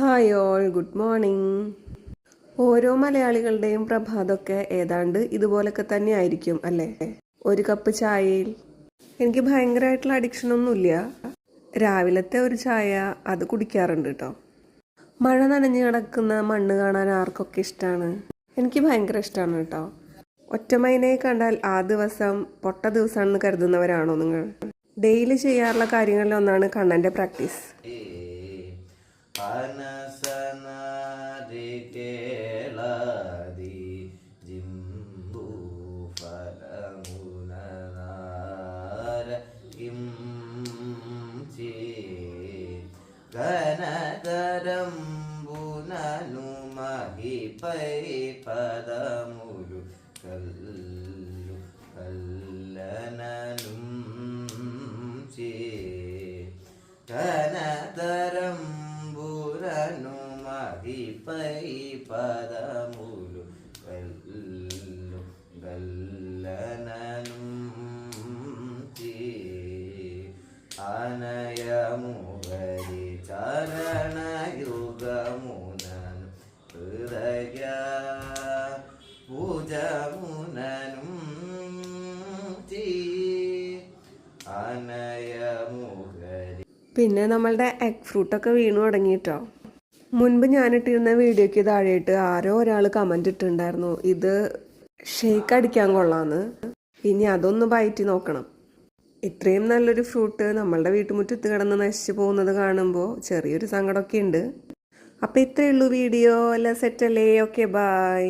Hi all, good morning. ഓരോ മലയാളികളുടെയും പ്രഭാതമൊക്കെ ഏതാണ്ട് ഇതുപോലൊക്കെ തന്നെ ആയിരിക്കും അല്ലേ? ഒരു കപ്പ് ചായയിൽ എനിക്ക് ഭയങ്കരമായിട്ടുള്ള അഡിക്ഷനൊന്നുമില്ല. രാവിലത്തെ ഒരു ചായ അത് കുടിക്കാറുണ്ട് കേട്ടോ. മഴ നനഞ്ഞു കിടക്കുന്ന മണ്ണ് കാണാൻ ആർക്കൊക്കെ ഇഷ്ടമാണ്? എനിക്ക് ഭയങ്കര ഇഷ്ടമാണ് കേട്ടോ. ഒറ്റമൈനയെ കണ്ടാൽ ആ ദിവസം പൊട്ട ദിവസമാണെന്ന് കരുതുന്നവരാണോ നിങ്ങൾ? ഡെയിലി ചെയ്യാറുള്ള കാര്യങ്ങളിൽ ഒന്നാണ് കണ്ണൻ്റെ പ്രാക്ടീസ്. പദമുരു കല്ലു കല്ലനും കനതരം ബുരനു മഹിപൈ പദമുരു കല്ലു കല്ലനും അനയമുഹരി ചരണയുഗമുനനു ഹൃദയ പൂജമുനനും അനയമുഹരി. പിന്നെ നമ്മളുടെ എഗ് ഫ്രൂട്ടൊക്കെ വീണു തുടങ്ങിയിട്ടോ. മുൻപ് ഞാനിട്ടിരുന്ന വീഡിയോയ്ക്ക് താഴെയിട്ട് ആരോ ഒരാൾ കമൻ്റ് ഇട്ടിട്ടുണ്ടായിരുന്നു, ഇത് ഷേക്ക് അടിക്കാൻ കൊള്ളാമെന്ന്. ഇനി അതൊന്ന് ബൈറ്റ് നോക്കണം. ഇത്രയും നല്ലൊരു ഫ്രൂട്ട് നമ്മളുടെ വീട്ടുമുറ്റത്ത് കിടന്ന് നശിച്ചു പോകുന്നത് കാണുമ്പോൾ ചെറിയൊരു സങ്കടമൊക്കെ ഉണ്ട്. അപ്പോൾ ഇത്രയേ ഉള്ളൂ വീഡിയോ. എല്ലാം സെറ്റല്ലേ? Okay, by.